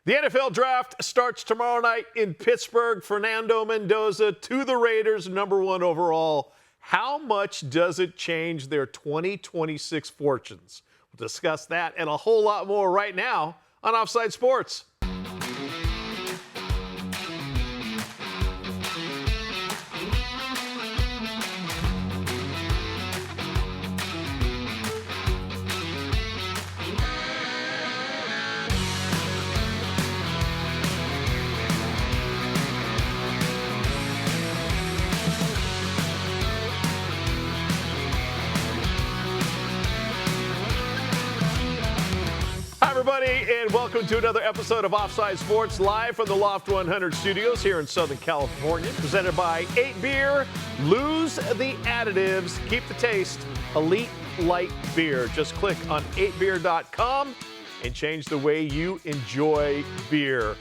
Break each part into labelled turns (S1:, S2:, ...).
S1: The NFL draft starts tomorrow night in Pittsburgh. Fernando Mendoza to the Raiders, #1 overall. How much does it change their 2026 fortunes? We'll discuss that and a whole lot more right now on Offside Sports. Everybody, and welcome to another episode of Offside Sports, live from the Loft 100 studios here in Southern California, presented by 8 Beer. Lose the additives, keep the taste. Elite Light Beer. Just click on 8beer.com and change the way you enjoy beer.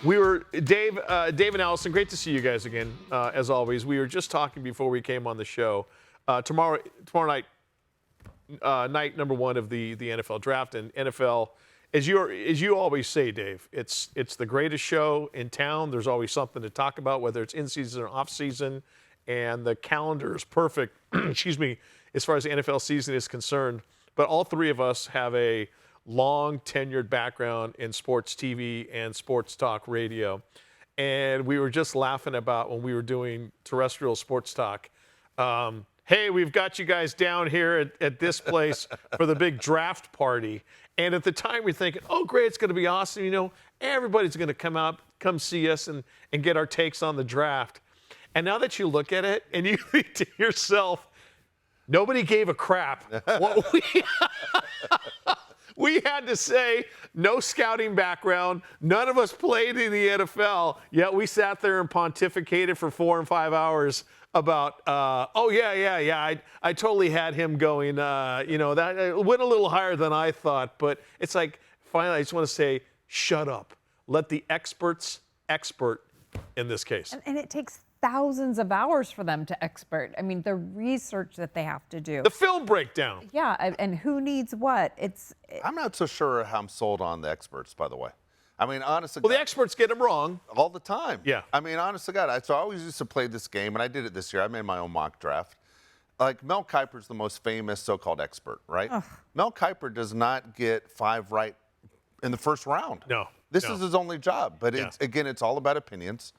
S1: We were Dave and Allison. Great to see you guys again, as always. We were just talking before we came on the show. Tomorrow night, night #1 of the NFL draft, and NFL. As you always say, Dave, it's the greatest show in town. There's always something to talk about, whether it's in season or off season, and the calendar is perfect. Excuse me, as far as the NFL season is concerned. But all three of us have a long tenured background in sports TV and sports talk radio, and we were just laughing about when we were doing terrestrial sports talk. Hey, we've got you guys down here at this place for the big draft party. And at the time, we're thinking, oh, great, it's going to be awesome. You know, everybody's going to come see us and get our takes on the draft. And now that you look at it and you think to yourself, nobody gave a crap. What we had to say, no scouting background. None of us played in the NFL, yet we sat there and pontificated for 4 and 5 hours about, I totally had him going, that went a little higher than I thought. But it's like, finally, I just want to say, shut up. Let the experts expert in this case.
S2: And it takes thousands of hours for them to expert. I mean, the research that they have to do.
S1: The film breakdown.
S2: Yeah, and who needs what?
S3: I'm not so sure how I'm sold on the experts, by the way. I mean, honestly.
S1: Well, the experts get them wrong.
S3: All the time.
S1: Yeah.
S3: I mean, honestly, God, I always used to play this game, and I did it this year. I made my own mock draft. Like, Mel Kiper's the most famous so-called expert, right? Ugh. Mel Kiper does not get 5 right in the first round.
S1: No.
S3: This is his only job. But, it's all about opinions,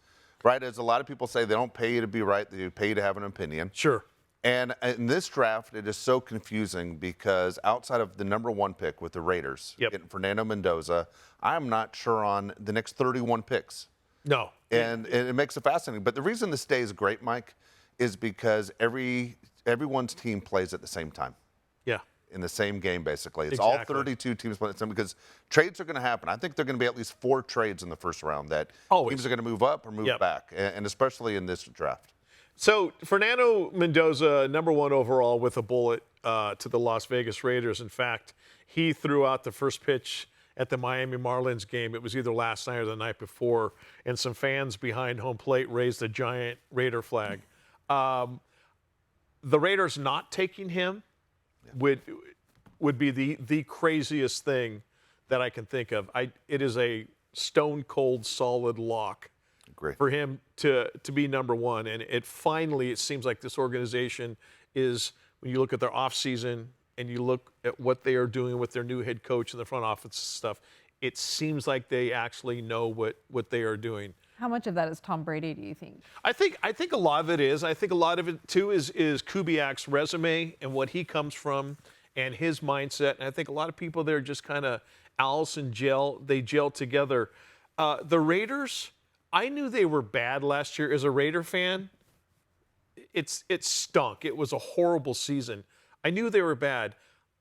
S3: right? As a lot of people say, they don't pay you to be right. They pay you to have an opinion.
S1: Sure.
S3: And in this draft, it is so confusing because outside of the #1 pick with the Raiders, getting Fernando Mendoza, I'm not sure on the next 31 picks.
S1: No.
S3: And it makes it fascinating. But the reason this day is great, Mike, is because everyone's team plays at the same time.
S1: Yeah.
S3: In the same game, basically. It's all 32 teams playing at the same time because trades are going to happen. I think there are going to be at least 4 trades in the first round that teams are going to move up or move back, and especially in this draft.
S1: So Fernando Mendoza, #1 overall with a bullet to the Las Vegas Raiders. In fact, he threw out the first pitch at the Miami Marlins game. It was either last night or the night before, and some fans behind home plate raised a giant Raider flag. The Raiders not taking him would be the craziest thing that I can think of. It is a stone cold solid lock. For him to be #1. And it seems like this organization is, when you look at their offseason and you look at what they are doing with their new head coach and the front office stuff, it seems like they actually know what they are doing.
S2: How much of that is Tom Brady, do you think?
S1: I think a lot of it is. I think a lot of it, too, is Kubiak's resume and what he comes from and his mindset. And I think a lot of people there just kind of, Allison gel together. The Raiders, I knew they were bad last year as a Raider fan. It stunk. It was a horrible season. I knew they were bad.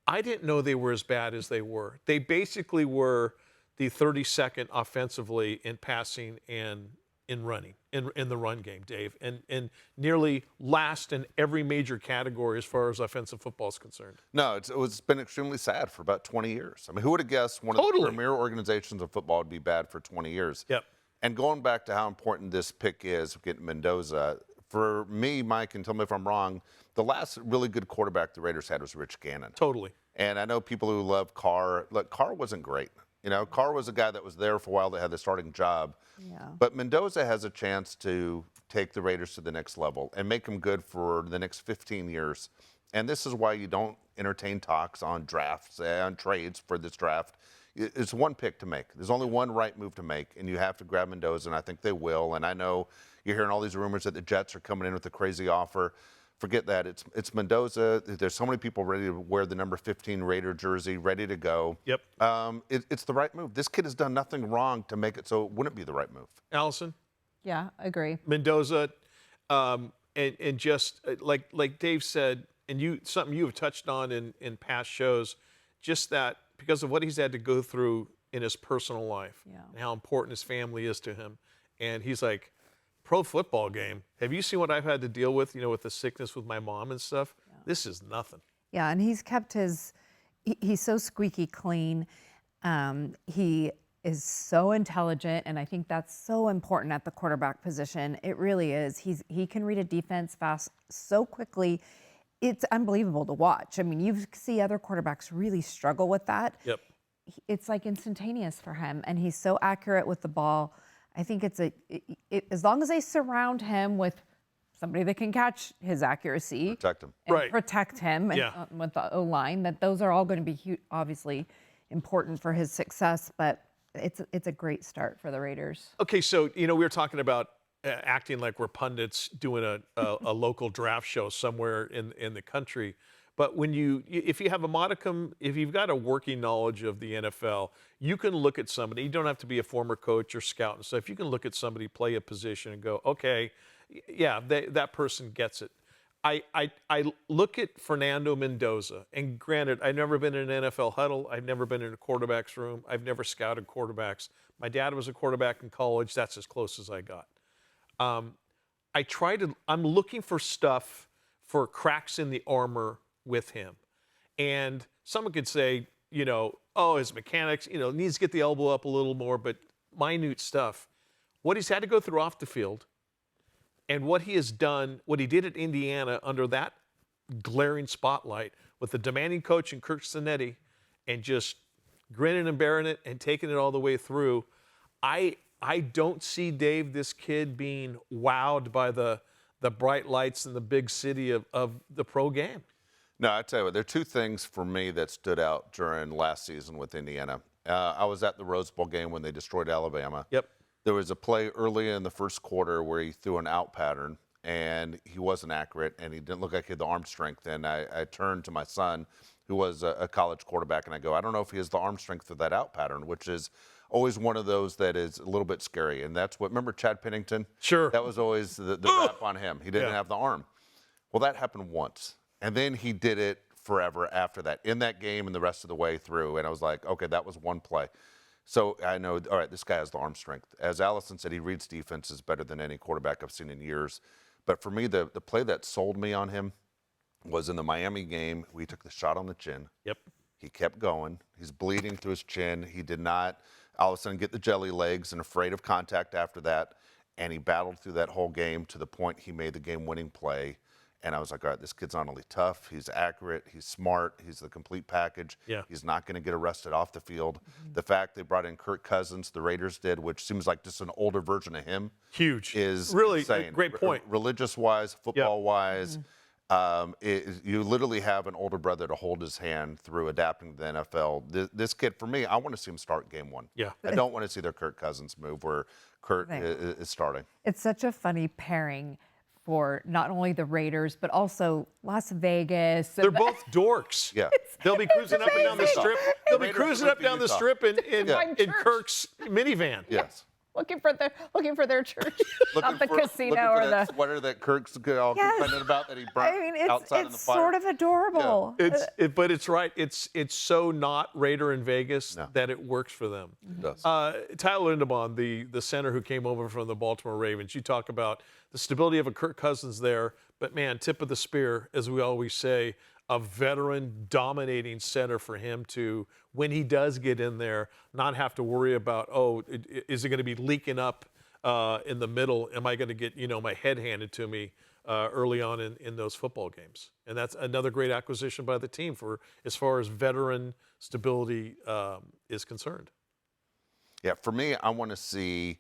S1: I didn't know they were as bad as they were. They basically were the 32nd offensively in passing and in running, in the run game, Dave, and nearly last in every major category as far as offensive football is concerned.
S3: No, it's been extremely sad for about 20 years. I mean, who would have guessed one of the premier organizations of football would be bad for 20 years?
S1: Yep.
S3: And going back to how important this pick is, getting Mendoza, for me, Mike, and tell me if I'm wrong, the last really good quarterback the Raiders had was Rich Gannon.
S1: Totally.
S3: And I know people who love Carr. Look, Carr wasn't great. You know, Carr was a guy that was there for a while that had the starting job.
S2: Yeah.
S3: But Mendoza has a chance to take the Raiders to the next level and make them good for the next 15 years. And this is why you don't entertain talks on drafts, on trades for this draft. It's one pick to make. There's only one right move to make, and you have to grab Mendoza, and I think they will. And I know you're hearing all these rumors that the Jets are coming in with a crazy offer. Forget that. It's Mendoza. There's so many people ready to wear the number 15 Raider jersey, ready to go.
S1: Yep.
S3: It's the right move. This kid has done nothing wrong to make it so it wouldn't be the right move.
S1: Allison?
S2: Yeah, agree.
S1: Mendoza, and just like Dave said, and something you have touched on in past shows, just that because of what he's had to go through in his personal life, and how important his family is to him, and he's like, pro football game. Have you seen what I've had to deal with? With the sickness with my mom and stuff. Yeah. This is nothing. Yeah,
S2: and he's kept he's so squeaky clean. He is so intelligent, and I think that's so important at the quarterback position. It really is. He can read a defense fast so quickly. It's unbelievable to watch. I mean, you see other quarterbacks really struggle with that.
S1: Yep.
S2: It's like instantaneous for him, and he's so accurate with the ball. I think as long as they surround him with somebody that can catch his accuracy,
S3: protect him,
S2: and protect him, and with the O-line, that those are all going to be obviously important for his success. But it's a great start for the Raiders.
S1: Okay, so we were talking about acting like we're pundits doing a local draft show somewhere in the country. But if you have a modicum, if you've got a working knowledge of the NFL, you can look at somebody. You don't have to be a former coach or scout and stuff. You can look at somebody, play a position, and go, okay, yeah, that person gets it. I look at Fernando Mendoza, and granted, I've never been in an NFL huddle. I've never been in a quarterback's room. I've never scouted quarterbacks. My dad was a quarterback in college. That's as close as I got. I'm looking for stuff, for cracks in the armor with him. And someone could say, his mechanics, needs to get the elbow up a little more, but minute stuff. What he's had to go through off the field, and what he has done, what he did at Indiana under that glaring spotlight with the demanding coach and Kirk Cinetti, and just grinning and bearing it and taking it all the way through. I don't see, Dave, this kid being wowed by the bright lights in the big city of the pro game.
S3: No, I tell you what, there are two things for me that stood out during last season with Indiana. I was at the Rose Bowl game when they destroyed Alabama.
S1: Yep.
S3: There was a play early in the first quarter where he threw an out pattern, and he wasn't accurate, and he didn't look like he had the arm strength. And I turned to my son, who was a college quarterback, and I go, I don't know if he has the arm strength for that out pattern, which is always one of those that is a little bit scary. And that's remember Chad Pennington?
S1: Sure.
S3: That was always the rap on him. He didn't have the arm. Well, that happened once. And then he did it forever after that, in that game and the rest of the way through. And I was like, okay, that was one play. So I know, all right, this guy has the arm strength. As Allison said, he reads defenses better than any quarterback I've seen in years. But for me, the play that sold me on him was in the Miami game. We took the shot on the chin.
S1: Yep.
S3: He kept going. He's bleeding through his chin. He did not all of a sudden get the jelly legs and afraid of contact after that. And he battled through that whole game to the point he made the game-winning play. And I was like, all right, this kid's not only tough, he's accurate, he's smart, he's the complete package.
S1: Yeah.
S3: He's not going to get arrested off the field. Mm-hmm. The fact they brought in Kirk Cousins, the Raiders did, which seems like just an older version of him.
S1: Huge.
S3: Is
S1: really
S3: insane.
S1: A great point.
S3: Religious-wise, football-wise, you literally have an older brother to hold his hand through adapting to the NFL. This kid, for me, I want to see him start game one.
S1: Yeah.
S3: I don't want to see their Kirk Cousins move where Kurt is starting.
S2: It's such a funny pairing for not only the Raiders, but also Las Vegas.
S1: They're both dorks.
S3: Yeah.
S1: They'll be cruising up and down the strip. They'll be cruising up down the strip in Kirk's minivan.
S3: Yes.
S2: Looking for their church, not the casino or the
S3: sweater that Kirk's all complaining about that he burnt outside in the fire.
S2: It's sort of adorable.
S1: Yeah. But it's right. It's so not Raider in Vegas that it works for them.
S3: It does.
S1: Tyler Lindemann, the center who came over from the Baltimore Ravens, you talk about the stability of a Kirk Cousins there, but man, tip of the spear, as we always say, a veteran dominating center for him to, when he does get in there, not have to worry about, is it going to be leaking up in the middle? Am I going to get, my head handed to me early on in those football games? And that's another great acquisition by the team for as far as veteran stability is concerned.
S3: Yeah, for me, I want to see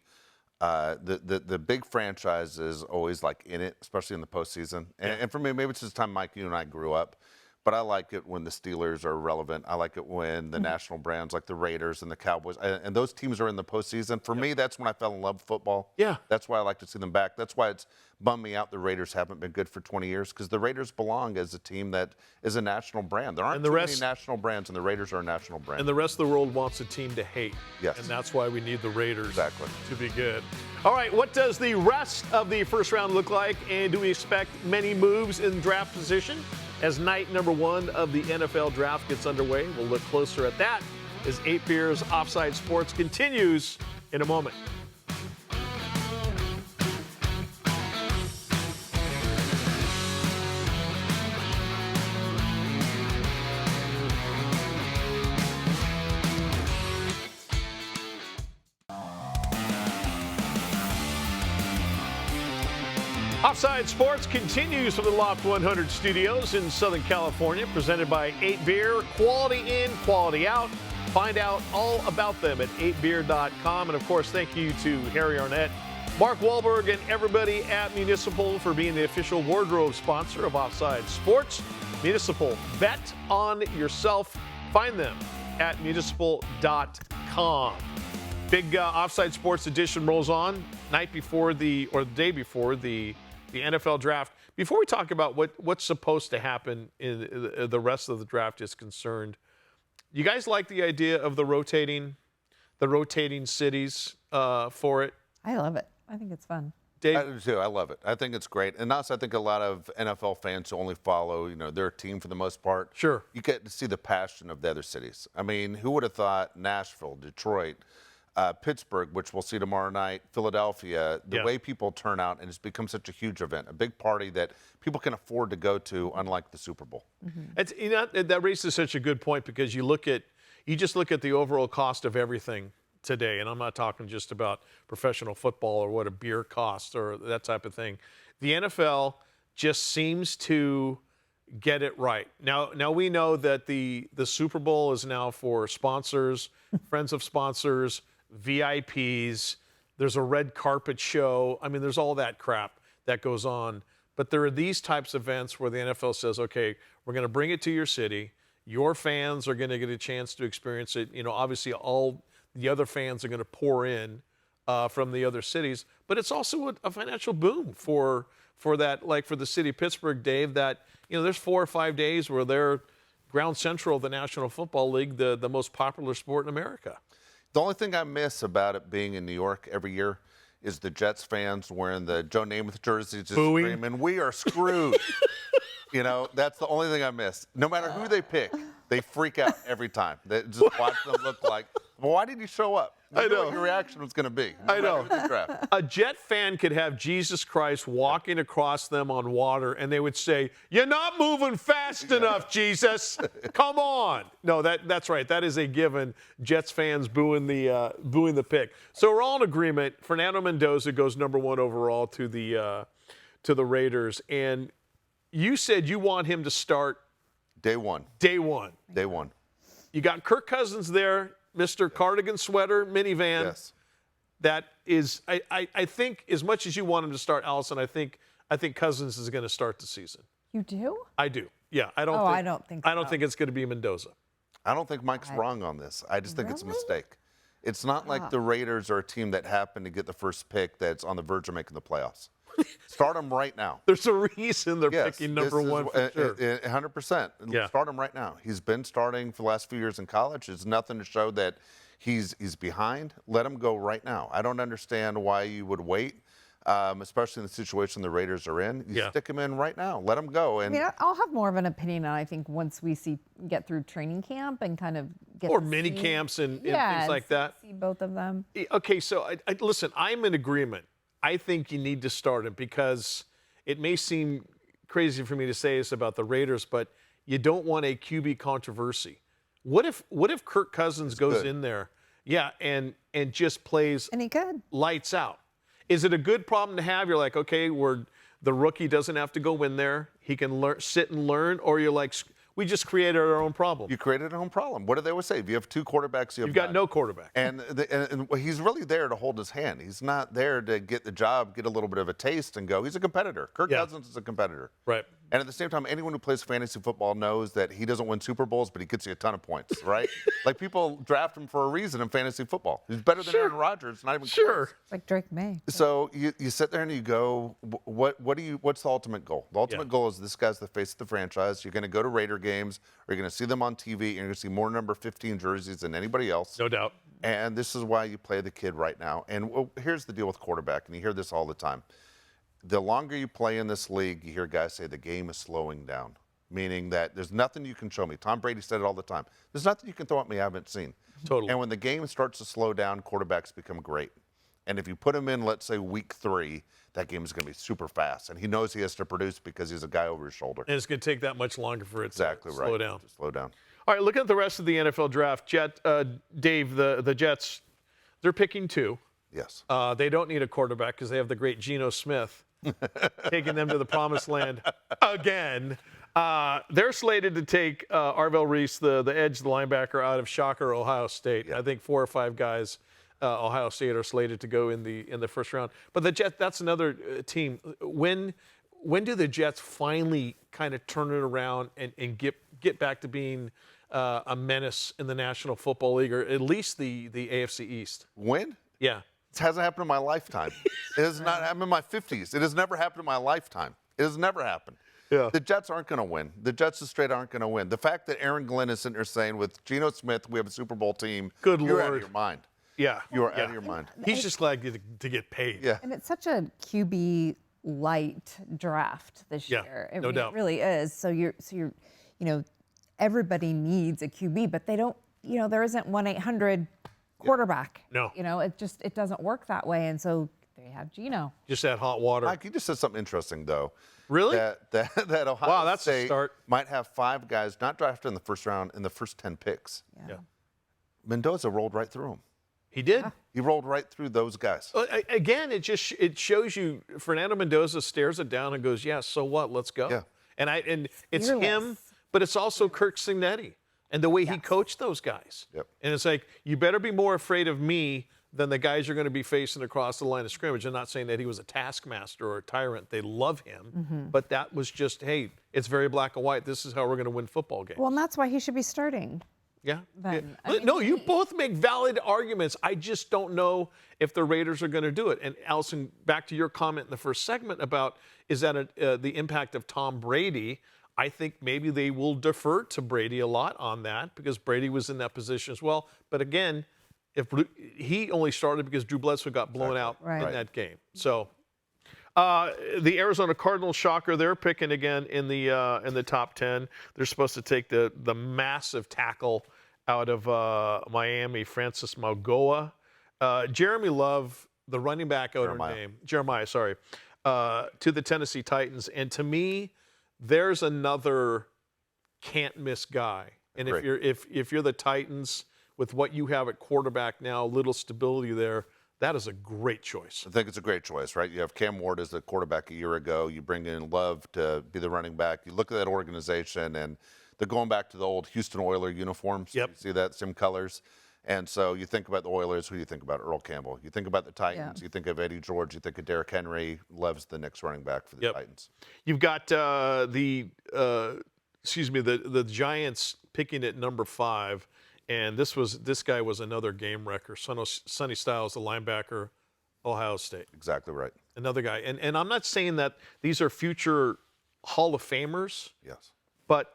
S3: the big franchises always like in it, especially in the postseason. And for me, maybe it's just time, Mike, you and I grew up. But I like it when the Steelers are relevant. I like it when the national brands like the Raiders and the Cowboys and those teams are in the postseason. For me, that's when I fell in love with football.
S1: Yeah.
S3: That's why I like to see them back. That's why it's bummed me out the Raiders haven't been good for 20 years because the Raiders belong as a team that is a national brand. There aren't too many national brands, and the Raiders are a national brand.
S1: And the rest of the world wants a team to hate.
S3: Yes.
S1: And that's why we need the Raiders
S3: Exactly.
S1: to be good. All right, what does the rest of the first round look like? And do we expect many moves in draft position? As night number 1 of the NFL draft gets underway, we'll look closer at that as 8 Beers Offside Sports continues in a moment. Offside Sports continues from the Loft 100 studios in Southern California, presented by 8 Beer. Quality in, quality out. Find out all about them at 8beer.com. And, of course, thank you to Harry Arnett, Mark Wahlberg, and everybody at Municipal for being the official wardrobe sponsor of Offside Sports. Municipal, bet on yourself. Find them at municipal.com. Big Offside Sports edition rolls on night before the day before the NFL draft. Before we talk about what's supposed to happen in the rest of the draft is concerned, you guys like the idea of the rotating cities for it?
S2: I love it. I think it's fun.
S1: Dave?
S3: I do too. I love it. I think it's great. And also, I think a lot of NFL fans who only follow, their team for the most part.
S1: Sure.
S3: You get to see the passion of the other cities. I mean, who would have thought Nashville, Detroit, Pittsburgh, which we'll see tomorrow night, Philadelphia, the way people turn out, and it's become such a huge event, a big party that people can afford to go to, unlike the Super Bowl.
S1: Mm-hmm. That raises such a good point because you just look at the overall cost of everything today, and I'm not talking just about professional football or what a beer costs or that type of thing. The NFL just seems to get it right. Now we know that the Super Bowl is now for sponsors, friends of sponsors, VIPs. There's a red carpet show. I mean, there's all that crap that goes on. But there are these types of events where the NFL says, okay, we're going to bring it to your city. Your fans are going to get a chance to experience it. Obviously all the other fans are going to pour in from the other cities. But it's also a financial boom for that, like for the city of Pittsburgh, Dave, that, there's 4 or 5 days where they're ground central of the National Football League, the most popular sport in America.
S3: The only thing I miss about it being in New York every year is the Jets fans wearing the Joe Namath jerseys, just screaming, "We are screwed." That's the only thing I miss. No matter who they pick, they freak out every time. They just watch them look like, well, why did he show up? I know what your reaction was going to be.
S1: I know. A Jet fan could have Jesus Christ walking across them on water, and they would say, "You're not moving fast enough, Jesus. Come on." No, that's right. That is a given. Jets fans booing the pick. So we're all in agreement. Fernando Mendoza goes number 1 overall to the Raiders, and you said you want him to start
S3: Day one.
S1: Day one. You got Kirk Cousins there. Mr. Cardigan Sweater Minivan.
S3: Yes.
S1: That is, I think, as much as you want him to start, Allison, I think Cousins is going to start the season.
S2: You do?
S1: I do. Yeah, I don't think it's going to be Mendoza.
S3: I don't think Mike's wrong on this. I just think it's a mistake. It's not like the Raiders are a team that happened to get the first pick that's on the verge of making the playoffs. Start him right now.
S1: There's a reason they're picking number 1 for sure.
S3: 100%.
S1: Yeah.
S3: Start him right now. He's been starting for the last few years in college. There's nothing to show that he's behind. Let him go right now. I don't understand why you would wait, especially in the situation the Raiders are in. You stick him in right now. Let him go. And
S2: I'll have more of an opinion on, I think, once we get through training camp and kind of get
S1: or mini camps and things like that.
S2: See both of them.
S1: Okay, so listen, I'm in agreement. I think you need to start him because it may seem crazy for me to say this about the Raiders, but you don't want a QB controversy. What if Kirk Cousins goes in there, and just plays
S2: and he could
S1: lights out? Is it a good problem to have? You're like, okay, the rookie doesn't have to go in there. He can sit and learn, or you're like, We just created our own problem.
S3: You created your own problem. What do they always say? If you have two quarterbacks, you've
S1: got no quarterback.
S3: And he's really there to hold his hand. He's not there to get the job, get a little bit of a taste, and go. He's a competitor. Kirk Cousins is a competitor.
S1: Right.
S3: And at the same time, anyone who plays fantasy football knows that he doesn't win Super Bowls, but he gets you a ton of points, right? Like, people draft him for a reason in fantasy football. He's better than Aaron Rodgers, not even close.
S2: It's like Drake May.
S3: So you sit there and you go, what's the ultimate goal? The ultimate goal is this guy's the face of the franchise. You're going to go to Raider games, or you're going to see them on TV, and you're going to see more number 15 jerseys than anybody else.
S1: No doubt.
S3: And this is why you play the kid right now. And here's the deal with quarterback, and you hear this all the time. The longer you play in this league, you hear guys say the game is slowing down, meaning that there's nothing you can show me. Tom Brady said it all the time. There's nothing you can throw at me I haven't seen.
S1: Totally.
S3: And when the game starts to slow down, quarterbacks become great. And if you put him in, let's say, week 3, that game is going to be super fast. And he knows he has to produce because he's a guy over his shoulder.
S1: And it's going to take that much longer for it to slow down.
S3: To slow down.
S1: All right, looking at the rest of the NFL draft, Dave, the Jets, they're picking 2.
S3: Yes.
S1: They don't need a quarterback because they have the great Geno Smith taking them to the promised land again. They're slated to take Arvell Reese, the edge, the linebacker out of Shocker, Ohio State. Yeah. I think 4 or 5 guys, Ohio State, are slated to go in the first round. But the Jets, that's another team. When do the Jets finally kind of turn it around and get back to being a menace in the National Football League, or at least the AFC East?
S3: When?
S1: Yeah.
S3: It hasn't happened in my lifetime. It has not happened in my 50s. It has never happened in my lifetime. It has never happened. Yeah. The Jets aren't going to win. The Jets just straight aren't going to win. The fact that Aaron Glenn is sitting there saying, with Geno Smith, we have a Super Bowl team.
S1: Good
S3: you're
S1: Lord.
S3: Out of your mind.
S1: Yeah.
S3: You are out of your mind.
S1: He's just glad to get paid.
S3: Yeah.
S2: And it's such a QB light draft this year.
S1: No doubt.
S2: It really is. So you're, everybody needs a QB, but they don't, there isn't 1-800 quarterback.
S1: No.
S2: It doesn't work that way. And so they have Geno.
S1: Just that hot water.
S3: Mike, you just said something interesting, though.
S1: Really?
S3: That Ohio
S1: State a start.
S3: Might have 5 guys not drafted in the first round in the first 10 picks.
S2: Yeah.
S3: Mendoza rolled right through them.
S1: He did.
S3: He rolled right through those guys.
S1: Again, it shows you Fernando Mendoza stares it down and goes, "Yeah, so what? Let's go."
S3: Yeah.
S1: And it's him, but it's also Kirk Cignetti and the way he coached those guys.
S3: Yep.
S1: And it's like, you better be more afraid of me than the guys you're going to be facing across the line of scrimmage. I'm not saying that he was a taskmaster or a tyrant. They love him, but that was just, hey, it's very black and white. This is how we're going to win football games.
S2: Well, and that's why he should be starting.
S1: Yeah.
S2: Then,
S1: No, you both make valid arguments. I just don't know if the Raiders are going to do it. And Allison, back to your comment in the first segment about is that the impact of Tom Brady. I think maybe they will defer to Brady a lot on that because Brady was in that position as well. But again, he only started because Drew Bledsoe got blown out in that game. So the Arizona Cardinals, shocker, they're picking again in the top 10. They're supposed to take the massive tackle out of Miami, Francis Mauigoa. Jeremy Love, the running back out of Notre Dame, Jeremiah, sorry, to the Tennessee Titans. And to me, there's another can't miss guy. And if you're the Titans with what you have at quarterback now, little stability there, that is a great choice.
S3: I think it's a great choice, right? You have Cam Ward as the quarterback a year ago. You bring in Love to be the running back. You look at that organization, and they're going back to the old Houston Oilers uniforms.
S1: Yep.
S3: You see that, same colors. And so you think about the Oilers, who do you think about? Earl Campbell. You think about the Titans, you think of Eddie George, you think of Derrick Henry. Love's the next running back for the Titans.
S1: You've got the Giants picking at number 5. And this guy was another game wrecker. Sonny Styles, the linebacker, Ohio State.
S3: Exactly right.
S1: Another guy. And I'm not saying that these are future Hall of Famers.
S3: Yes.
S1: But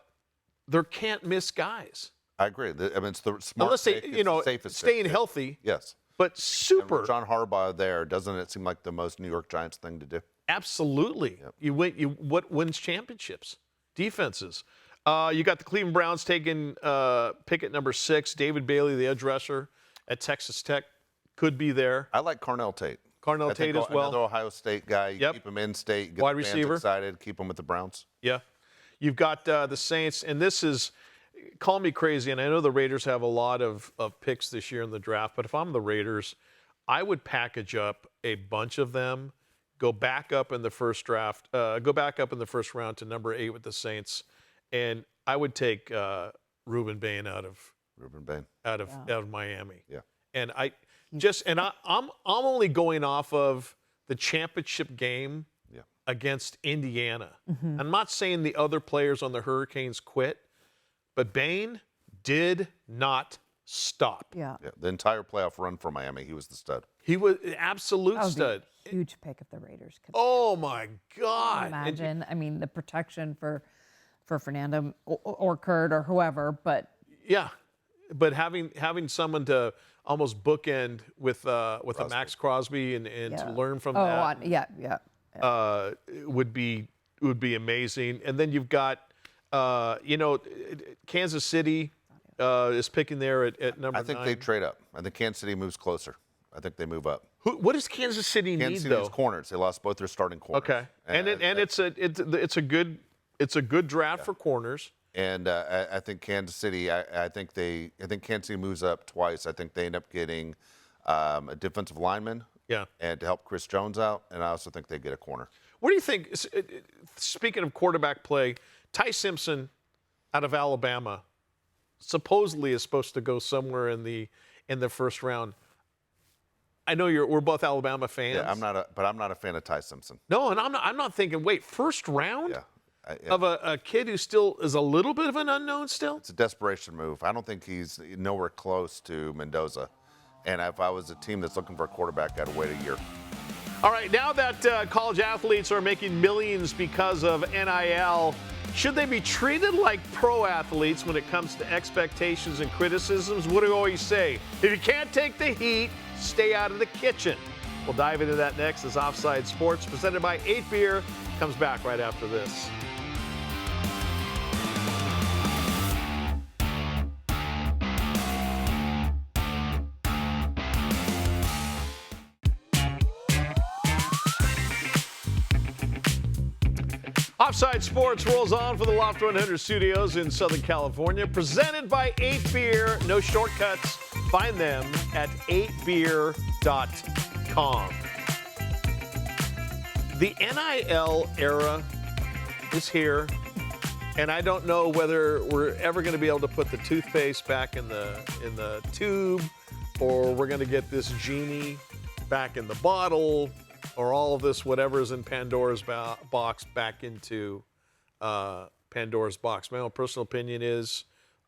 S1: they're can't miss guys.
S3: I agree. I mean, it's the smart
S1: Unless they,
S3: pick. It's the safest
S1: staying
S3: pick.
S1: healthy.
S3: Yes.
S1: But super.
S3: And John Harbaugh there, doesn't it seem like the most New York Giants thing to do?
S1: Absolutely. Yep. What wins championships? Defenses. You got the Cleveland Browns taking pick at number 6. David Bailey, the edge rusher at Texas Tech, could be there.
S3: I like Carnell Tate.
S1: Carnell Tate as well.
S3: Another Ohio State guy. You keep him in state. Get
S1: wide
S3: the fans
S1: receiver.
S3: Excited. Keep him with the Browns.
S1: Yeah. You've got the Saints, and this is, call me crazy, and I know the Raiders have a lot of picks this year in the draft, but if I'm the Raiders, I would package up a bunch of them, go back up in the first round to number 8 with the Saints, and I would take Ruben Bain out of Miami.
S3: Yeah.
S1: And I'm only going off of the championship game against Indiana. I'm not saying the other players on the Hurricanes quit, but Bain did not stop.
S2: Yeah.
S3: The entire playoff run for Miami, he was the stud.
S1: He was an absolute stud.
S2: Huge pick if the Raiders could.
S1: Oh my God!
S2: Imagine. I mean, the protection for Fernando or Kurt or whoever, but
S1: yeah, but having someone to almost bookend with a Max Crosby and to learn from that. Would be amazing. And then you've got Kansas City is picking there at number 9.
S3: I think they trade up. I think Kansas City moves closer. I think they move up.
S1: What does Kansas City
S3: Kansas
S1: need
S3: City
S1: though?
S3: needs corners. They lost both their starting corners.
S1: Okay, and it's a good draft for corners.
S3: And I think Kansas City. I think Kansas City moves up twice. I think they end up getting a defensive lineman.
S1: Yeah.
S3: And to help Chris Jones out, and I also think they get a corner.
S1: What do you think? Speaking of quarterback play, Ty Simpson out of Alabama supposedly is supposed to go somewhere in the first round. I know we're both Alabama fans.
S3: Yeah, but I'm not a fan of Ty Simpson.
S1: No, and I'm not thinking. Wait, first round?
S3: Yeah.
S1: Of a kid who still is a little bit of an unknown still?
S3: It's a desperation move. I don't think he's nowhere close to Mendoza. And if I was a team that's looking for a quarterback, I'd wait a year.
S1: All right, now that college athletes are making millions because of NIL, should they be treated like pro athletes when it comes to expectations and criticisms? What do you always say? If you can't take the heat, stay out of the kitchen. We'll dive into that next as Offside Sports, presented by 8 Beer, comes back right after this. Offside Sports rolls on for the Loft 100 studios in Southern California, presented by 8 Beer. No shortcuts. Find them at 8beer.com. The NIL era is here, and I don't know whether we're ever going to be able to put the toothpaste back in the tube, or we're going to get this genie back in the bottle, or all of this, whatever is in Pandora's box, back into Pandora's box. My own personal opinion is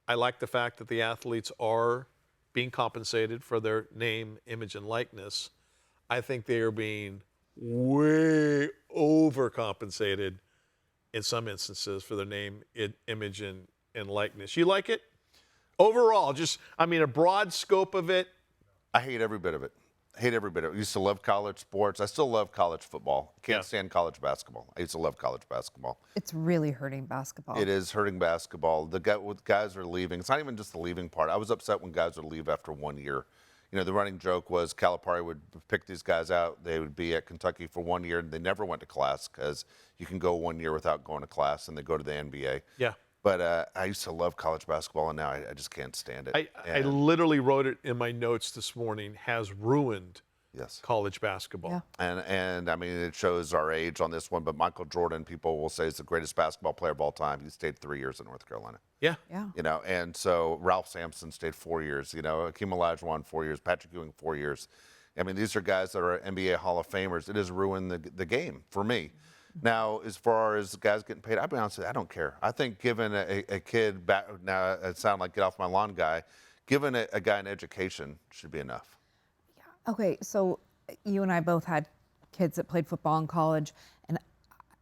S1: I like the fact that the athletes are being compensated for their name, image, and likeness. I think they are being way overcompensated in some instances for their name, image, and likeness. You like it? Overall, a broad scope of it.
S3: I hate every bit of it. I used to love college sports. I still love college football. Can't stand college basketball. I used to love college basketball.
S2: It's really hurting basketball.
S3: It is hurting basketball. Guys are leaving. It's not even just the leaving part. I was upset when guys would leave after 1 year. The running joke was Calipari would pick these guys out. They would be at Kentucky for 1 year, and they never went to class because you can go 1 year without going to class, and they go to the NBA.
S1: Yeah.
S3: But I used to love college basketball, and now I just can't stand it.
S1: I literally wrote it in my notes this morning, has ruined college basketball.
S2: Yeah.
S3: And I mean, it shows our age on this one, but Michael Jordan, people will say, is the greatest basketball player of all time. He stayed 3 years in North Carolina.
S1: Yeah.
S3: And so Ralph Sampson stayed 4 years. Hakeem Olajuwon 4 years. Patrick Ewing 4 years. I mean, these are guys that are NBA Hall of Famers. It has ruined the game for me. Now, as far as guys getting paid, I'll be honest with you, I don't care. I think giving a kid back, now it sounds like get off my lawn guy, giving a guy an education should be enough.
S2: Yeah. Okay, so you and I both had kids that played football in college, and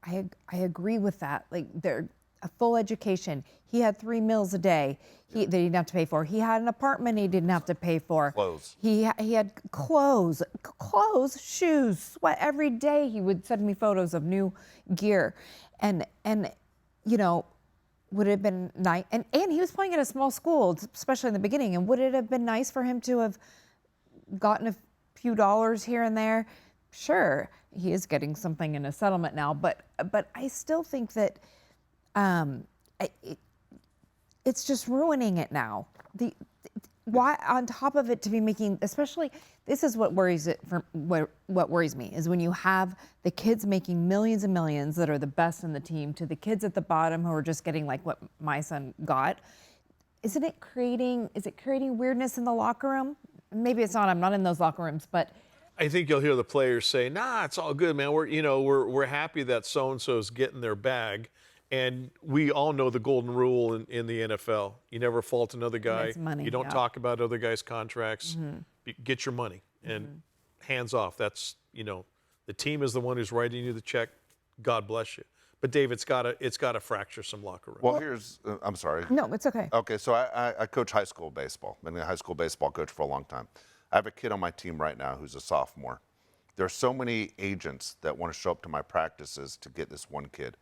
S2: I agree with that. Like, they're a full education. He had 3 meals a day that he didn't have to pay for. He had an apartment he didn't have to pay for.
S3: Clothes.
S2: He had clothes, shoes, sweat. Every day he would send me photos of new gear. And would it have been nice? And he was playing at a small school, especially in the beginning. And would it have been nice for him to have gotten a few dollars here and there? Sure, he is getting something in a settlement now. But I still think that it's just ruining it now. why on top of it to be making, especially this is what worries what worries me is when you have the kids making millions and millions that are the best in the team to the kids at the bottom who are just getting like what my son got. Is it creating weirdness in the locker room? Maybe it's not. I'm not in those locker rooms, but
S1: I think you'll hear the players say, "Nah, it's all good, man. We're happy that so and so's getting their bag." And we all know the golden rule in the NFL. You never fault another guy.
S2: It's money,
S1: You don't
S2: yeah.
S1: talk about other guys' contracts. Get your money and hands off. That's, the team is the one who's writing you the check. God bless you. But Dave, it's got to fracture some locker room.
S3: Well, here's, I'm sorry.
S2: no, it's okay.
S3: Okay, so I coach high school baseball. Been a high school baseball coach for a long time. I have a kid on my team right now who's a sophomore. There are so many agents that want to show up to my practices to get this one kid.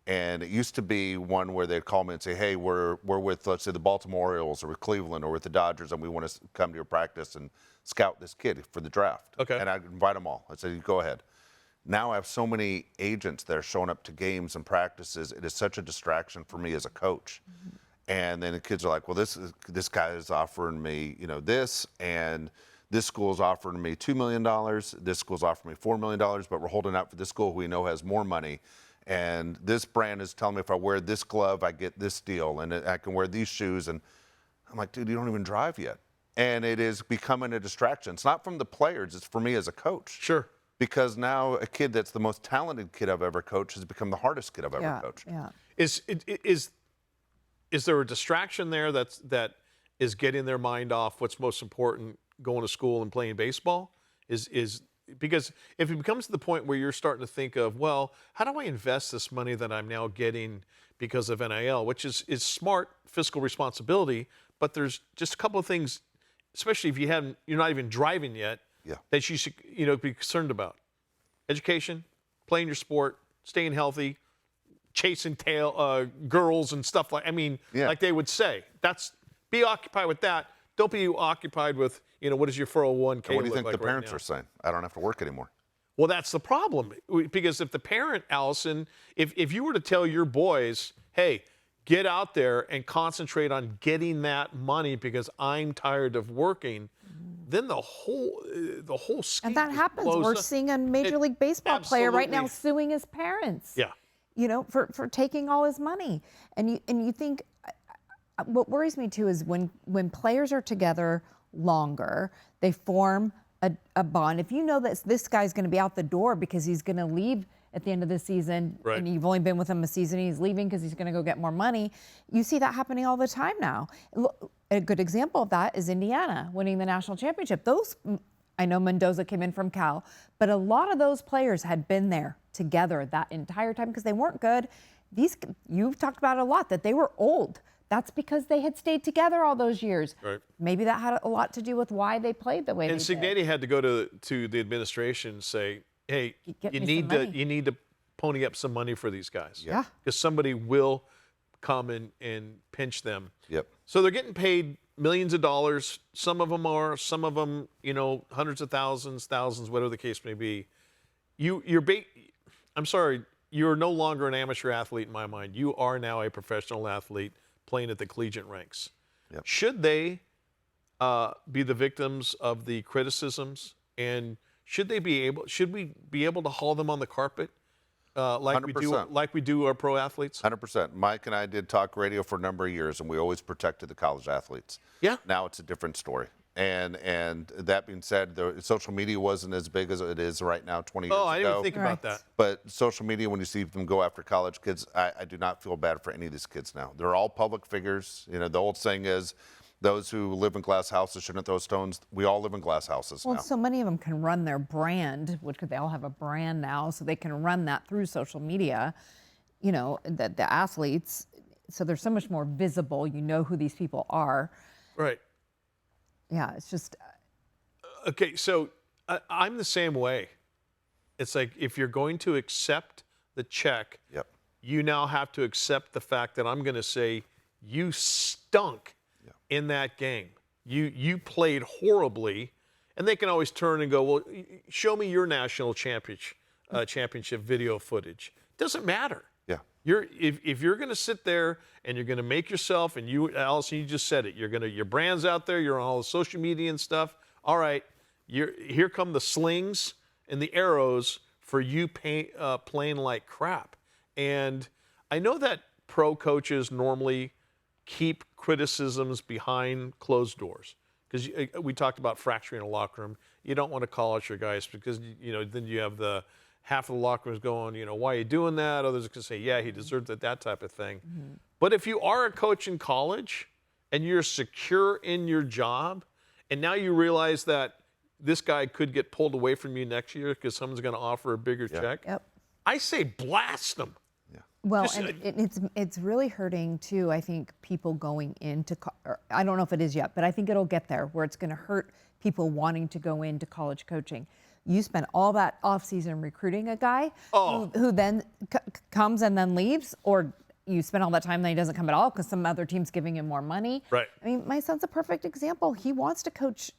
S3: And it used to be one where they'd call me and say, hey, we're with, let's say, the Baltimore Orioles or with Cleveland or with the Dodgers, and we want to come to your practice and scout this kid for the draft.
S1: Okay.
S3: And I'd invite them all. I'd say, go ahead. Now I have so many agents that are showing up to games and practices. It is such a distraction for me as a coach. And then the kids are like, well, this guy is offering me, this, and this school's offering me $2 million. This school's offering me $4 million, but we're holding out for this school who we know has more money. And this brand is telling me if I wear this glove, I get this deal, and I can wear these shoes. And I'm like, dude, you don't even drive yet. And it is becoming a distraction. It's not from the players, it's for me as a coach.
S1: Sure.
S3: Because now a kid that's the most talented kid I've ever coached has become the hardest kid I've ever coached.
S2: Yeah.
S1: Is there a distraction there that is getting their mind off what's most important, going to school and playing baseball? Because if it becomes to the point where you're starting to think of, well, how do I invest this money that I'm now getting because of NIL, which is smart fiscal responsibility, but there's just a couple of things, especially if you're not even driving yet, that you should be concerned about. Education, playing your sport, staying healthy, chasing girls and stuff like they would say. Be occupied with that. Don't be occupied with, what is your 401k?
S3: And what do you think the parents are saying? I don't have to work anymore.
S1: Well, that's the problem. Because if the parent, Allison, if you were to tell your boys, hey, get out there and concentrate on getting that money because I'm tired of working, then the whole scheme
S2: And that happens. We're
S1: up.
S2: seeing a Major League Baseball player right now suing his parents.
S1: Yeah.
S2: For taking all his money. And you think, what worries me too is when players are together longer, they form a bond. If you know that this guy's going to be out the door because he's going to leave at the end of the season,
S1: right,
S2: and you've only been with him a season, and he's leaving because he's going to go get more money, you see that happening all the time now. A good example of that is Indiana winning the national championship. I know Mendoza came in from Cal, but a lot of those players had been there together that entire time because they weren't good. You've talked about it a lot, that they were old. That's because they had stayed together all those years.
S1: Right.
S2: Maybe that had a lot to do with why they played the way they did.
S1: And Cignetti had to go to the administration and say, hey, you need to pony up some money for these guys.
S2: Yeah.
S1: Because somebody will come and pinch them.
S3: Yep.
S1: So they're getting paid millions of dollars. Some of them, hundreds of thousands, whatever the case may be. I'm sorry, you're no longer an amateur athlete in my mind. You are now a professional athlete playing at the collegiate ranks.
S3: Yep.
S1: Should they be the victims of the criticisms, and should we be able to haul them on the carpet like
S3: 100%.
S1: we do our pro athletes?
S3: 100%. Mike and I did talk radio for a number of years, and we always protected the college athletes.
S1: Yeah.
S3: Now it's a different story. And that being said, the social media wasn't as big as it is right now 20 years ago.
S1: Oh, I didn't even think about that.
S3: But social media, when you see them go after college kids, I do not feel bad for any of these kids now. They're all public figures. The old saying is, those who live in glass houses shouldn't throw stones. We all live in glass houses now.
S2: Well, so many of them can run their brand, which they all have a brand now, so they can run that through social media, the athletes. So they're so much more visible. You know who these people are.
S1: Right.
S2: Yeah, it's just.
S1: Okay, so I'm the same way. It's like if you're going to accept the check,
S3: Yep.
S1: you now have to accept the fact that I'm going to say you stunk in that game. You played horribly, and they can always turn and go, well, show me your national championship video footage. Doesn't matter.
S3: Yeah.
S1: If you're going to sit there and you're going to make yourself, and you, Allison, you just said it, your brand's out there, you're on all the social media and stuff. All right, here come the slings and the arrows for you playing like crap. And I know that pro coaches normally keep criticisms behind closed doors, because we talked about fracturing a locker room. You don't want to call out your guys, because then you have the half of the locker room is going, why are you doing that? Others can say, yeah, he deserved it, that type of thing. Mm-hmm. But if you are a coach in college and you're secure in your job, and now you realize that this guy could get pulled away from you next year because someone's going to offer a bigger check, I say blast them.
S2: Well, it's really hurting too. I think people going into, I don't know if it is yet, but I think it'll get there where it's going to hurt people wanting to go into college coaching. You spend all that offseason recruiting a guy who then comes and then leaves, or you spend all that time and then he doesn't come at all because some other team's giving him more money.
S1: Right.
S2: I mean, my son's a perfect example. He wants to coach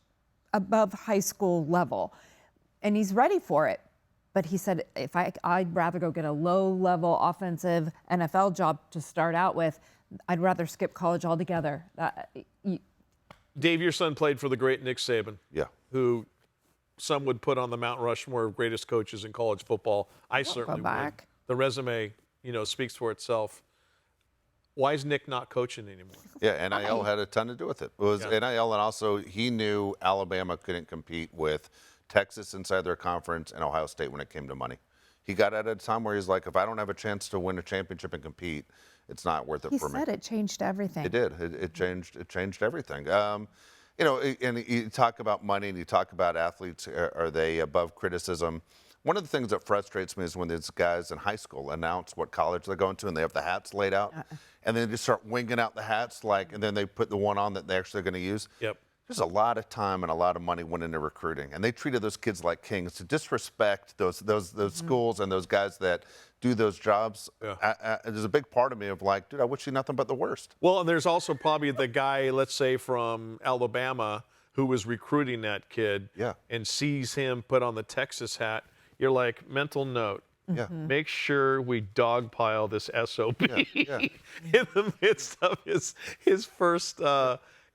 S2: above high school level, and he's ready for it. But he said, I'd rather go get a low-level offensive NFL job to start out with. I'd rather skip college altogether.
S1: Dave, your son played for the great Nick Saban.
S3: Yeah.
S1: Who some would put on the Mount Rushmore of greatest coaches in college football. I certainly would. The resume, speaks for itself. Why is Nick not coaching anymore?
S3: Yeah, NIL had a ton to do with it. It was NIL, and also he knew Alabama couldn't compete with Texas inside their conference and Ohio State when it came to money. He got at a time where he's like, if I don't have a chance to win a championship and compete, it's not worth it for me.
S2: He said it changed everything.
S3: It did. It changed everything. And you talk about money and you talk about athletes, are they above criticism? One of the things that frustrates me is when these guys in high school announce what college they're going to and they have the hats laid out, and then they just start winging out the hats, and then they put the one on that they actually are going to use.
S1: Yep.
S3: There's a lot of time and a lot of money went into recruiting, and they treated those kids like kings. To disrespect those schools and those guys that do those jobs, there's a big part of me of like, dude, I wish you nothing but the worst.
S1: Well, and there's also probably the guy, let's say from Alabama, who was recruiting that kid, and sees him put on the Texas hat. You're like, mental note.
S3: Yeah.
S1: Make sure we dogpile this SOB in the midst of his first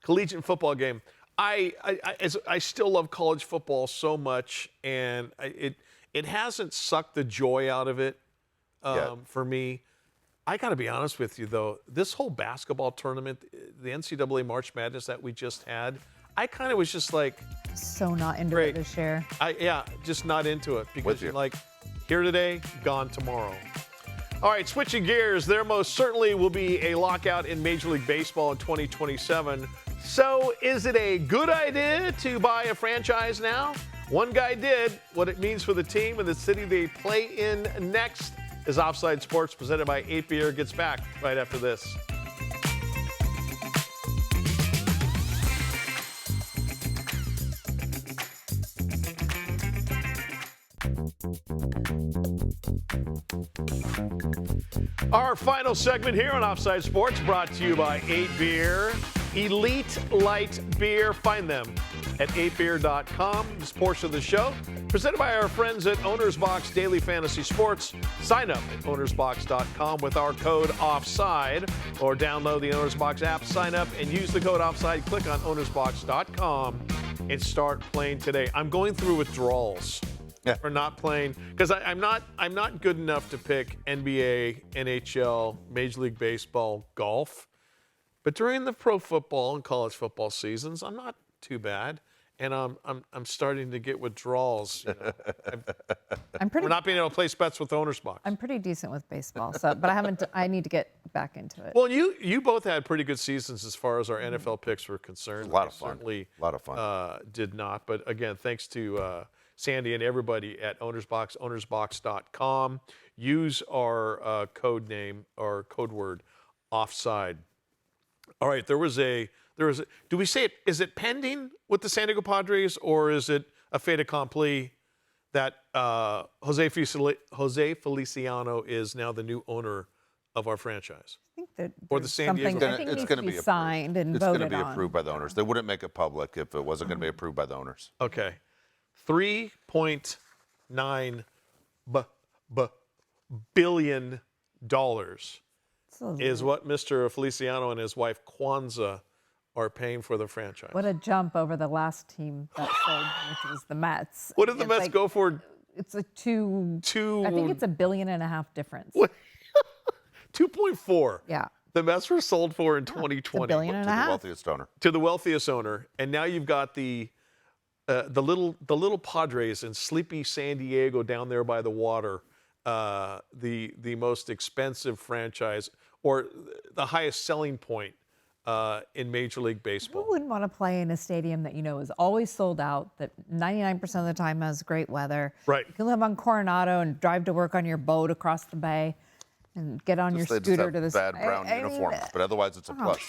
S1: collegiate football game. I still love college football so much, and it hasn't sucked the joy out of it for me. I got to be honest with you, though. This whole basketball tournament, the NCAA March Madness that we just had, I kind of was just like...
S2: So not into it this year.
S1: Just not into it. Because you're like, here today, gone tomorrow. All right, switching gears, there most certainly will be a lockout in Major League Baseball in 2027. So is it a good idea to buy a franchise now? One guy did. What it means for the team and the city they play in next is Offside Sports, presented by 8 Beer, gets back right after this. Our final segment here on Offside Sports, brought to you by 8 Beer. Elite Light Beer. Find them at 8beer.com. This portion of the show presented by our friends at Owner's Box Daily Fantasy Sports. Sign up at ownersbox.com with our code OFFSIDE, or download the Owner's Box app, sign up, and use the code OFFSIDE. Click on ownersbox.com and start playing today. I'm going through withdrawals for not playing, because I'm not good enough to pick NBA, NHL, Major League Baseball, golf. But during the pro football and college football seasons, I'm not too bad, and I'm starting to get withdrawals. We're not being able to place bets with Owner's Box.
S2: I'm pretty decent with baseball, but I haven't. I need to get back into it.
S1: Well, you both had pretty good seasons as far as our NFL picks were concerned.
S3: A lot of fun.
S1: Certainly,
S3: a lot of fun.
S1: Did not, but again, thanks to Sandy and everybody at Owner's Box, ownersbox.com. Use our code name or code word Offside. All right, there was a, do we say it, is it pending with the San Diego Padres, or is it a fait accompli that Jose Feliciano is now the new owner of our franchise?
S2: I think that
S1: or the San Diego.
S3: It's going to be
S2: signed and voted on.
S3: It's going to be approved by the owners. They wouldn't make it public if it wasn't going to be approved by the owners.
S1: Okay, $3.9 billion is what Mr. Feliciano and his wife Kwanzaa are paying for the franchise.
S2: What a jump over the last team that sold, which was the Mets.
S1: What did the Mets go for?
S2: It's like two. I think it's $1.5 billion difference.
S1: 2.4.
S2: Yeah.
S1: The Mets were sold for in 2020.
S2: It's $1.5 billion.
S3: To the wealthiest owner.
S1: To the wealthiest owner, and now you've got the little Padres in sleepy San Diego down there by the water, the most expensive franchise or the highest selling point in Major League Baseball.
S2: Who wouldn't want to play in a stadium that is always sold out, that 99% of the time has great weather?
S1: Right.
S2: You can live on Coronado and drive to work on your boat across the bay and get on your scooter to the
S3: bad brown uniforms, but otherwise it's a plus.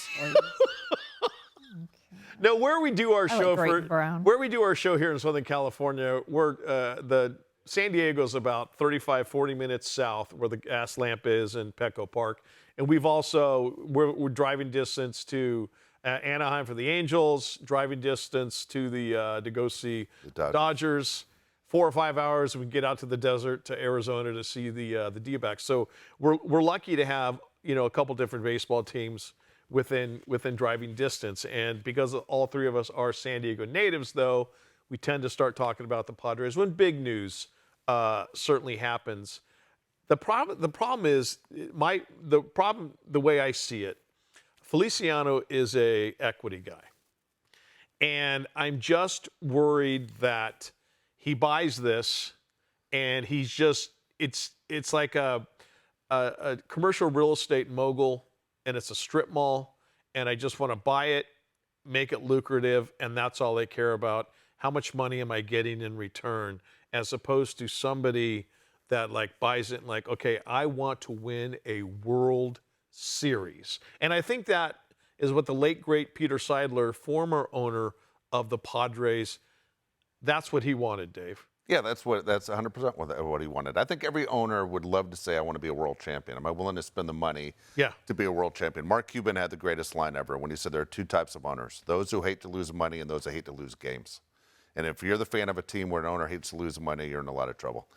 S1: Now, where we do our show
S2: where
S1: we do our show here in Southern California, we're the San Diego's about 35, 40 minutes south where the gas lamp is in Petco Park. And we're driving distance to Anaheim for the Angels, driving distance to to go see the Dodgers. 4 or 5 hours, we can get out to the desert to Arizona to see the D-backs. So we're lucky to have a couple different baseball teams within driving distance. And because all three of us are San Diego natives, though, we tend to start talking about the Padres when big news certainly happens. The problem is the way I see it, Feliciano is a equity guy, and I'm just worried that he buys this, and it's like a commercial real estate mogul, and it's a strip mall, and I just want to buy it, make it lucrative, and that's all they care about. How much money am I getting in return? As opposed to somebody that buys it and okay, I want to win a World Series. And I think that is what the late, great Peter Seidler, former owner of the Padres, that's what he wanted, Dave.
S3: Yeah, that's 100% what he wanted. I think every owner would love to say, I want to be a world champion. Am I willing to spend the money to be a world champion? Mark Cuban had the greatest line ever when he said there are two types of owners, those who hate to lose money and those who hate to lose games. And if you're the fan of a team where an owner hates to lose money, you're in a lot of trouble.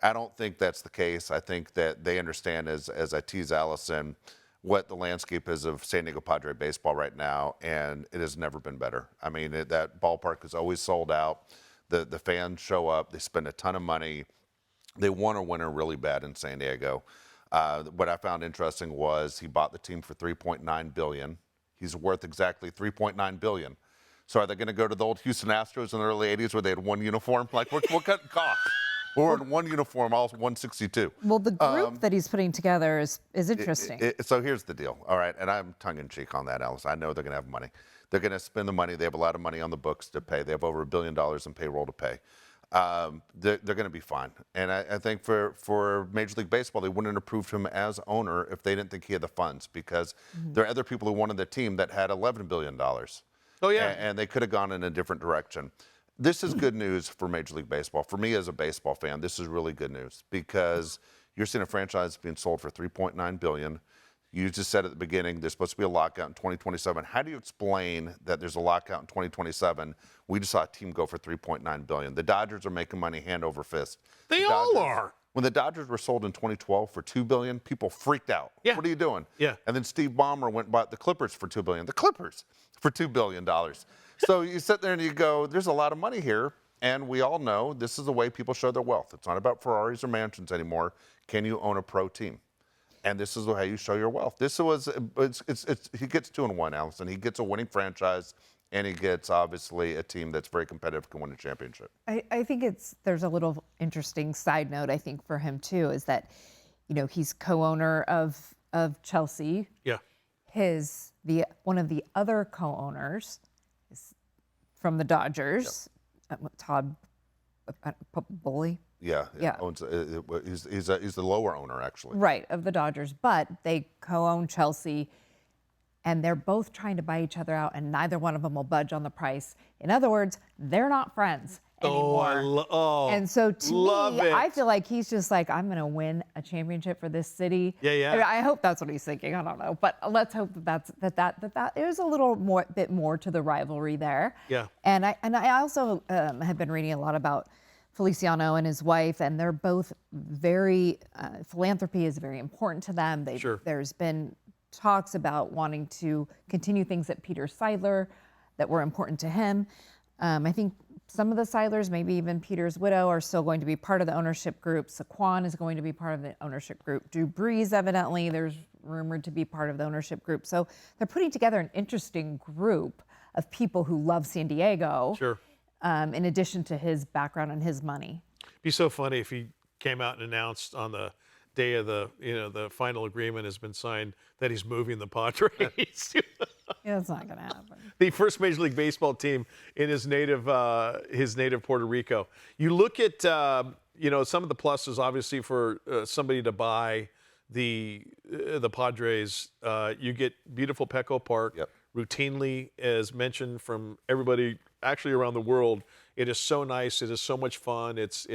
S3: I don't think that's the case. I think that they understand, as I tease Allison, what the landscape is of San Diego Padre baseball right now, and it has never been better. I mean, that ballpark is always sold out. The fans show up. They spend a ton of money. They want a winner really bad in San Diego. What I found interesting was he bought the team for $3.9 billion. He's worth exactly $3.9 billion. So are they going to go to the old Houston Astros in the early 80s where they had one uniform? We're cutting costs. We're in one uniform, all 162.
S2: Well, the group that he's putting together is interesting.
S3: So here's the deal, all right? And I'm tongue-in-cheek on that, Alice. I know they're going to have money. They're going to spend the money. They have a lot of money on the books to pay. They have over $1 billion in payroll to pay. They're going to be fine. And I think for Major League Baseball, they wouldn't have approved him as owner if they didn't think he had the funds, because there are other people who wanted the team that had $11 billion.
S1: Oh, yeah.
S3: And they could have gone in a different direction. This is good news for Major League Baseball. For me as a baseball fan, this is really good news, because you're seeing a franchise being sold for $3.9 billion. You just said at the beginning there's supposed to be a lockout in 2027. How do you explain that there's a lockout in 2027? We just saw a team go for $3.9 billion. The Dodgers are making money hand over fist.
S1: They all are.
S3: When the Dodgers were sold in 2012 for $2 billion, people freaked out.
S1: Yeah.
S3: What are you doing?
S1: Yeah.
S3: And then Steve Ballmer went and bought the Clippers for $2 billion. The Clippers for $2 billion. So you sit there and you go, there's a lot of money here. And we all know this is the way people show their wealth. It's not about Ferraris or mansions anymore. Can you own a pro team? And this is how you show your wealth. He gets 2-1, Allison. He gets a winning franchise, and he gets, obviously, a team that's very competitive, can win a championship.
S2: I think there's a little interesting side note, I think, for him, too, is that, he's co-owner of Chelsea.
S1: Yeah.
S2: One of the other co-owners is from the Dodgers, Todd Bowley.
S3: Yeah. Owns, he's the lower owner, actually.
S2: Right, of the Dodgers. But they co-own Chelsea, and they're both trying to buy each other out, and neither one of them will budge on the price. In other words, they're not friends anymore. And so to me, I feel like he's just like, I'm going to win a championship for this city.
S1: Yeah.
S2: I mean, I hope that's what he's thinking. I don't know. But let's hope that there's a little bit more to the rivalry there.
S1: Yeah.
S2: And I also have been reading a lot about Feliciano and his wife, and they're both very, philanthropy is very important to them.
S1: Sure.
S2: There's been talks about wanting to continue things at Peter Seidler that were important to him. I think some of the Seidlers, maybe even Peter's widow, are still going to be part of the ownership group. Saquon is going to be part of the ownership group. Drew Brees, evidently, there's rumored to be part of the ownership group. So they're putting together an interesting group of people who love San Diego.
S1: Sure.
S2: In addition to his background and his money.
S1: It'd be so funny if he came out and announced on the day of the final agreement has been signed that he's moving the Padres.
S2: Yeah, it's not going to happen.
S1: The first Major League Baseball team in his native Puerto Rico. You look at some of the pluses, obviously, for somebody to buy the Padres. You get beautiful Petco Park.
S3: Yep.
S1: Routinely, as mentioned from everybody actually around the world, it is so nice. It is so much fun. It's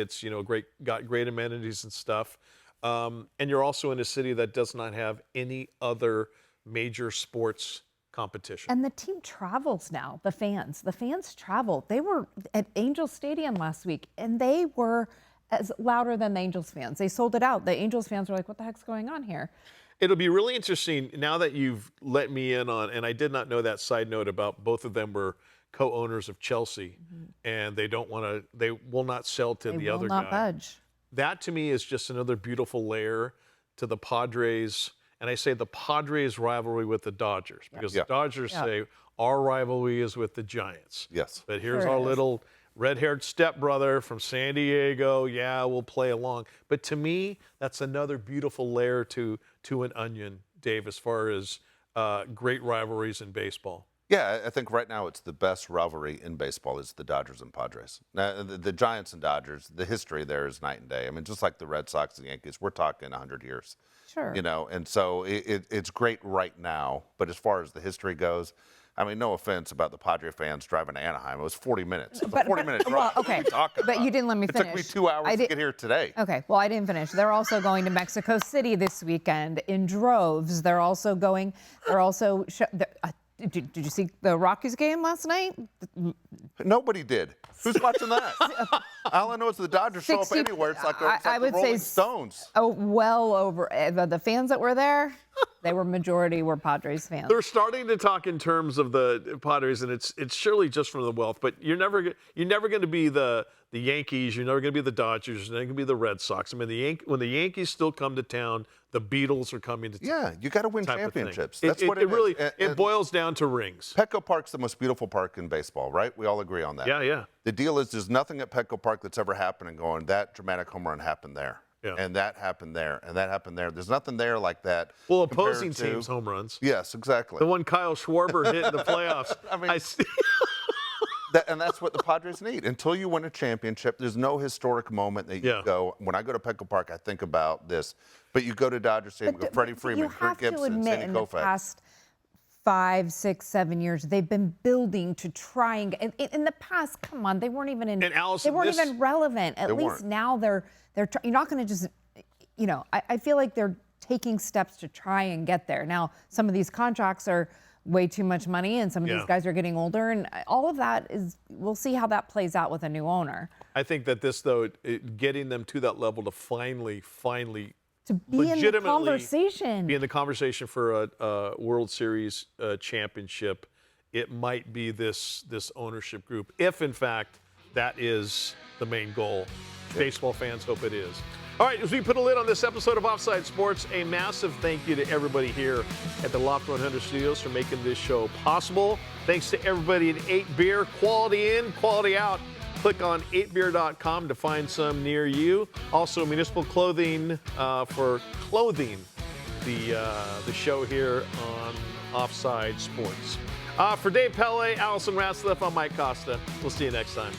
S1: got great amenities and stuff. And you're also in a city that does not have any other major sports competition.
S2: And the team travels now, the fans travel. They were at Angels Stadium last week, and they were as louder than the Angels fans. They sold it out. The Angels fans were like, what the heck's going on here?
S1: It'll be really interesting now that you've let me in on, and I did not know that side note about both of them were co-owners of Chelsea, and they will not sell to the other guy.
S2: They will not budge.
S1: That to me is just another beautiful layer to the Padres, and I say the Padres rivalry with the Dodgers, because the Dodgers say our rivalry is with the Giants.
S3: Yes.
S1: But here's our little red-haired stepbrother from San Diego. Yeah, we'll play along. But to me, that's another beautiful layer to an onion, Dave, as far as great rivalries in baseball.
S3: Yeah, I think right now it's the best rivalry in baseball is the Dodgers and Padres. Now, the Giants and Dodgers, the history there is night and day. I mean, just like the Red Sox and Yankees, we're talking 100 years.
S2: Sure.
S3: And so it's great right now. But as far as the history goes, I mean, no offense about the Padre fans driving to Anaheim. It was 40 minutes. It was a 40-minute drive.
S2: Well, okay, but you didn't let me finish.
S3: It took me 2 hours to get here today.
S2: Okay, well, I didn't finish. They're also going to Mexico City this weekend in droves. They're also going. Did you see the Rockies game last night?
S3: Nobody did. Who's watching that? All I know is the Dodgers show up anywhere. It's like the Rolling Stones.
S2: Oh, well over. The fans that were there, majority were Padres fans.
S1: They're starting to talk in terms of the Padres, and it's surely just from the wealth. But you're never going to be the Yankees. You're never going to be the Dodgers. You're never going to be the Red Sox. I mean, when the Yankees still come to town, the Beatles are coming to town.
S3: Yeah, you got to win championships. That's
S1: what it really is. It boils down to rings.
S3: Petco Park's the most beautiful park in baseball, right? We all agree on that.
S1: Yeah.
S3: The deal is there's nothing at Petco Park that's ever happened and going, that dramatic home run happened there. Yeah. And that happened there, and that happened there. There's nothing there like that.
S1: Well, opposing teams' home runs.
S3: Yes, exactly.
S1: The one Kyle Schwarber hit in the playoffs.
S3: I mean, and that's what the Padres need. Until you win a championship, there's no historic moment that you go. When I go to Petco Park, I think about this. But you go to Dodger Stadium, go Freddie Freeman, Kirk Gibson, Sandy Koufax.
S2: In the past 5, 6, 7 years, they've been building to try and get. In the past, come on, they weren't even in.
S1: And Allison,
S2: they weren't even relevant. At least now they're. You're not going to just. I feel like they're taking steps to try and get there. Now, some of these contracts are way too much money, and some of these guys are getting older, and all of that is. We'll see how that plays out with a new owner.
S1: I think that this, though, getting them to that level to finally.
S2: To be in the conversation.
S1: Be in the conversation for a World Series championship. It might be this ownership group, if in fact that is the main goal. Baseball fans hope it is. All right, as we put a lid on this episode of Offside Sports, a massive thank you to everybody here at the Loft 100 Studios for making this show possible. Thanks to everybody at 8 Beer. Quality in, quality out. Click on 8beer.com to find some near you. Also, Municipal Clothing for clothing the show here on Offside Sports. For Dave Palet, Allison Ratzlaff, I'm Mike Costa. We'll see you next time.